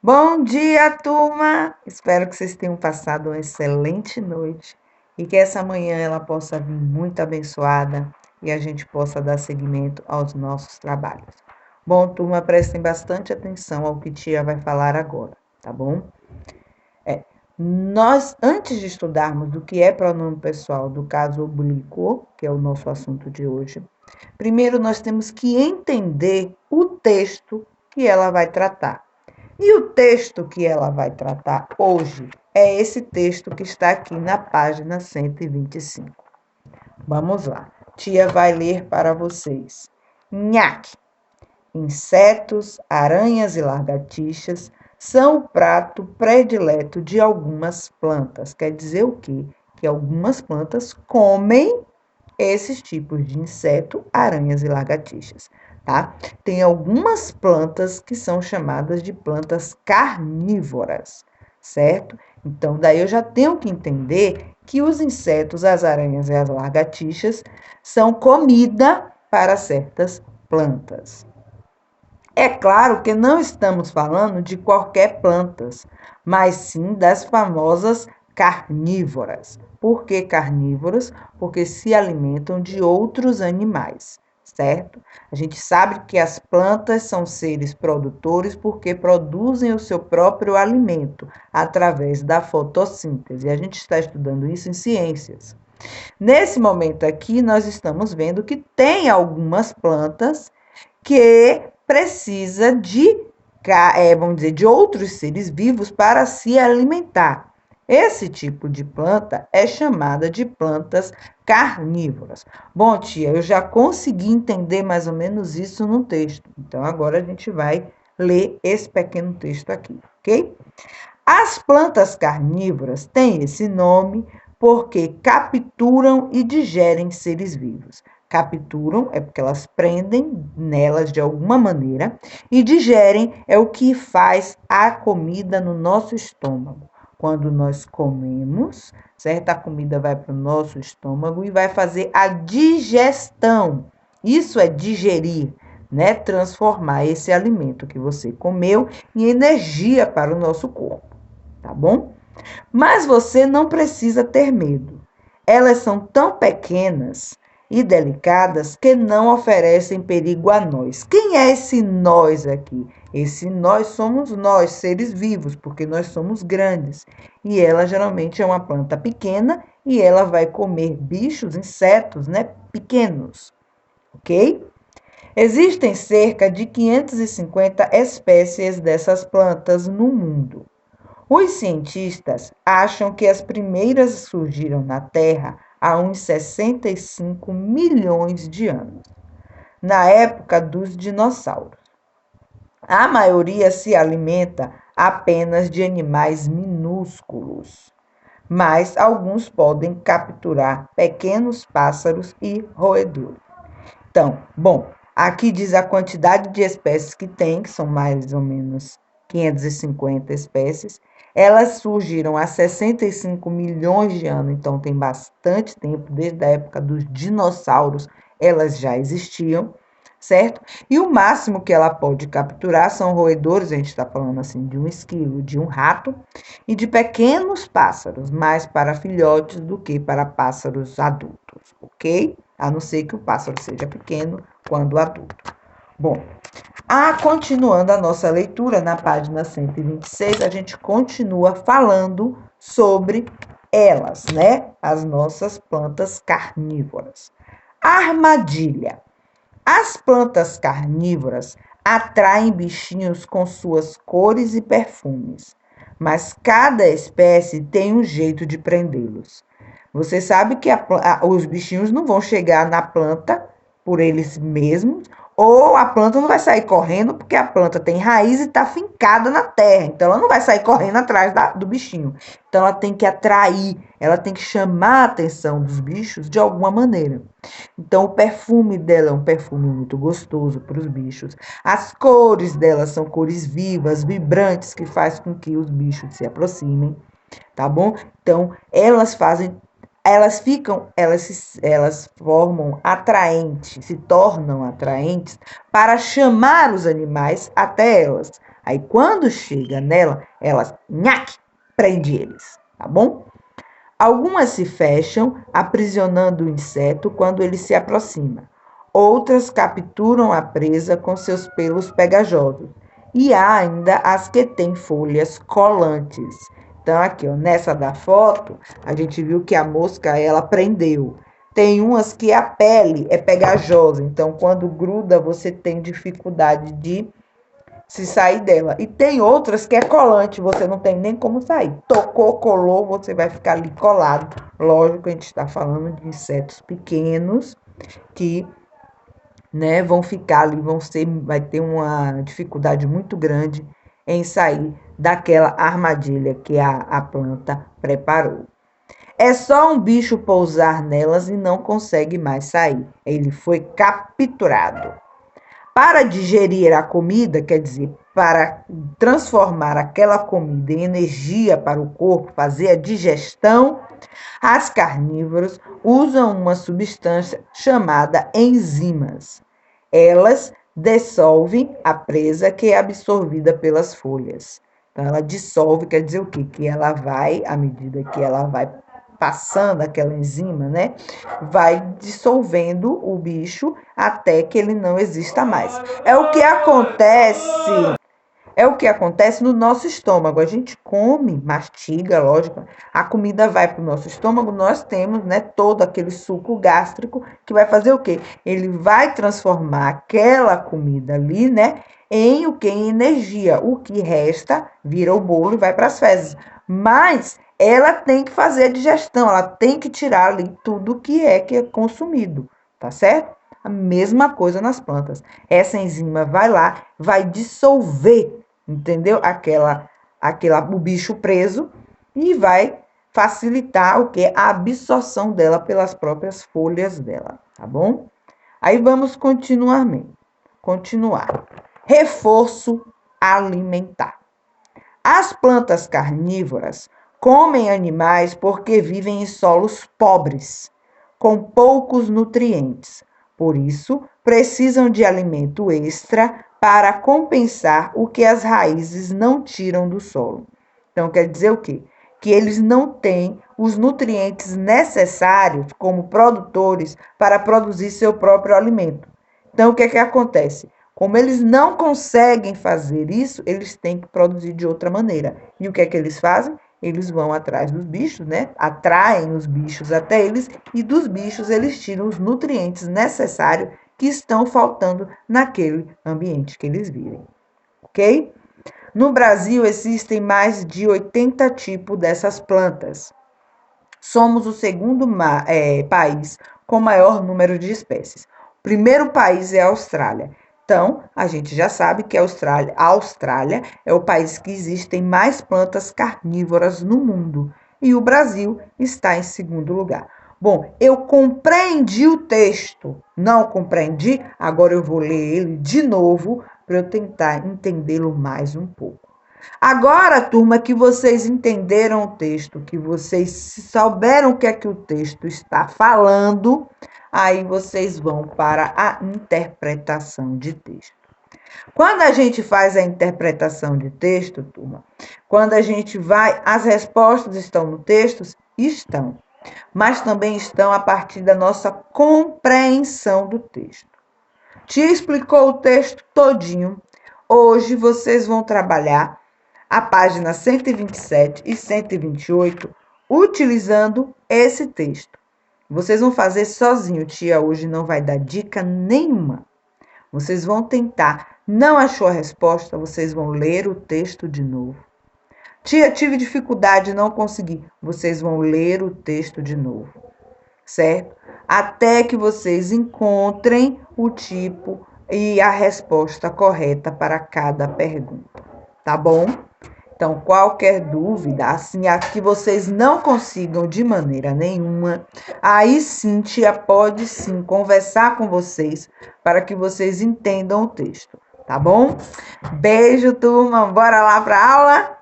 Bom dia, turma! Espero que vocês tenham passado uma excelente noite e que essa manhã ela possa vir muito abençoada e a gente possa dar seguimento aos nossos trabalhos. Bom, turma, prestem bastante atenção ao que tia vai falar agora, tá bom? Nós, antes de estudarmos do que é pronome pessoal do caso oblíquo, que é o nosso assunto de hoje, primeiro nós temos que entender o texto que ela vai tratar. E o texto que ela vai tratar hoje é esse texto que está aqui na página 125. Vamos lá. Tia vai ler para vocês. Nhaque. Insetos, aranhas e lagartixas são o prato predileto de algumas plantas. Quer dizer o quê? Que algumas plantas comem esses tipos de inseto, aranhas e lagartixas, tá? Tem algumas plantas que são chamadas de plantas carnívoras, certo? Então, daí eu já tenho que entender que os insetos, as aranhas e as lagartixas são comida para certas plantas. É claro que não estamos falando de qualquer plantas, mas sim das famosas carnívoras. Por que carnívoras? Porque se alimentam de outros animais, certo? A gente sabe que as plantas são seres produtores porque produzem o seu próprio alimento através da fotossíntese. A gente está estudando isso em ciências. Nesse momento aqui, nós estamos vendo que tem algumas plantas que precisa de, vamos dizer, de outros seres vivos para se alimentar. Esse tipo de planta é chamada de plantas carnívoras. Bom, tia, eu já consegui entender mais ou menos isso no texto. Então, agora a gente vai ler esse pequeno texto aqui, ok? As plantas carnívoras têm esse nome porque capturam e digerem seres vivos. Capturam é porque elas prendem nelas de alguma maneira e digerem é o que faz a comida no nosso estômago. Quando nós comemos, certo? A comida vai para o nosso estômago e vai fazer a digestão. Isso é digerir, né? Transformar esse alimento que você comeu em energia para o nosso corpo, tá bom? Mas você não precisa ter medo. Elas são tão pequenas e delicadas que não oferecem perigo a nós. Quem é esse nós aqui? Esse nós somos nós, seres vivos, porque nós somos grandes. E ela geralmente é uma planta pequena e ela vai comer bichos, insetos, né, pequenos, ok? Existem cerca de 550 espécies dessas plantas no mundo. Os cientistas acham que as primeiras surgiram na Terra há uns 65 milhões de anos, na época dos dinossauros. A maioria se alimenta apenas de animais minúsculos, mas alguns podem capturar pequenos pássaros e roedores. Então, bom, aqui diz a quantidade de espécies que tem, que são mais ou menos 550 espécies. Elas surgiram há 65 milhões de anos, então tem bastante tempo, desde a época dos dinossauros, elas já existiam, certo? E o máximo que ela pode capturar são roedores, a gente está falando assim de um esquilo, de um rato, e de pequenos pássaros, mais para filhotes do que para pássaros adultos, ok? A não ser que o pássaro seja pequeno quando adulto. Bom, continuando a nossa leitura, na página 126, a gente continua falando sobre elas, né? As nossas plantas carnívoras. Armadilha. As plantas carnívoras atraem bichinhos com suas cores e perfumes, mas cada espécie tem um jeito de prendê-los. Você sabe que os bichinhos não vão chegar na planta por eles mesmos, ou a planta não vai sair correndo, porque a planta tem raiz e está fincada na terra. Então, ela não vai sair correndo atrás do bichinho. Então, ela tem que atrair, ela tem que chamar a atenção dos bichos de alguma maneira. Então, o perfume dela é um perfume muito gostoso para os bichos. As cores dela são cores vivas, vibrantes, que faz com que os bichos se aproximem, tá bom? Então, elas formam atraentes, se tornam atraentes para chamar os animais até elas, Aí, quando chega nela, ela, nhaque, prende eles, tá bom? Algumas se fecham, aprisionando o inseto quando ele se aproxima. Outras capturam a presa com seus pelos pegajosos. E há ainda as que têm folhas colantes. Então, aqui, ó, nessa da foto, a gente viu que a mosca, ela prendeu. Tem umas que a pele é pegajosa, então quando gruda, você tem dificuldade de se sair dela. E tem outras que é colante, você não tem nem como sair. Tocou, colou, você vai ficar ali colado. Lógico, a gente está falando de insetos pequenos que, né, vão ficar ali, vai ter uma dificuldade muito grande em sair daquela armadilha que a planta preparou. É só um bicho pousar nelas e não consegue mais sair. Ele foi capturado. Para digerir a comida, quer dizer, para transformar aquela comida em energia para o corpo, fazer a digestão, as carnívoras usam uma substância chamada enzimas. Elas dissolvem a presa que é absorvida pelas folhas. Então, ela dissolve, quer dizer o quê? Que ela vai, à medida que ela vai passando aquela enzima, né? Vai dissolvendo o bicho até que ele não exista mais. É o que acontece no nosso estômago. A gente come, mastiga, lógico, a comida vai para o nosso estômago, nós temos, né, todo aquele suco gástrico que vai fazer o quê? Ele vai transformar aquela comida ali, né, em o quê? Em energia. O que resta vira o bolo e vai para as fezes. Mas ela tem que fazer a digestão, ela tem que tirar ali tudo que é consumido, tá certo? A mesma coisa nas plantas. Essa enzima vai lá, vai dissolver, entendeu? O bicho preso e vai facilitar o que? A absorção dela pelas próprias folhas dela, tá bom? Aí vamos continuar. Reforço alimentar. As plantas carnívoras comem animais porque vivem em solos pobres, com poucos nutrientes. Por isso, precisam de alimento extra para compensar o que as raízes não tiram do solo. Então, quer dizer o quê? Que eles não têm os nutrientes necessários como produtores para produzir seu próprio alimento. Então, o que é que acontece? Como eles não conseguem fazer isso, eles têm que produzir de outra maneira. E o que é que eles fazem? Eles vão atrás dos bichos, né? Atraem os bichos até eles e dos bichos eles tiram os nutrientes necessários que estão faltando naquele ambiente que eles vivem. Ok? No Brasil existem mais de 80 tipos dessas plantas. Somos o segundo país com maior número de espécies. O primeiro país é a Austrália. Então, a gente já sabe que a Austrália é o país que existem mais plantas carnívoras no mundo. E o Brasil está em segundo lugar. Bom, eu compreendi o texto. Não compreendi? Agora eu vou ler ele de novo para eu tentar entendê-lo mais um pouco. Agora, turma, que vocês entenderam o texto, que vocês souberam o que é que o texto está falando, aí vocês vão para a interpretação de texto. Quando a gente faz a interpretação de texto, turma, quando a gente vai, as respostas estão no texto? Estão, mas também estão a partir da nossa compreensão do texto. Tia explicou o texto todinho. Hoje vocês vão trabalhar a página 127 e 128 utilizando esse texto. Vocês vão fazer sozinho, tia hoje não vai dar dica nenhuma. Vocês vão tentar. Não achou a resposta? Vocês vão ler o texto de novo. Tia, tive dificuldade, não consegui. Vocês vão ler o texto de novo, certo? Até que vocês encontrem o tipo e a resposta correta para cada pergunta, tá bom? Então, qualquer dúvida, assim, a que vocês não consigam de maneira nenhuma, aí sim, tia pode sim conversar com vocês para que vocês entendam o texto, tá bom? Beijo, turma, bora lá para a aula?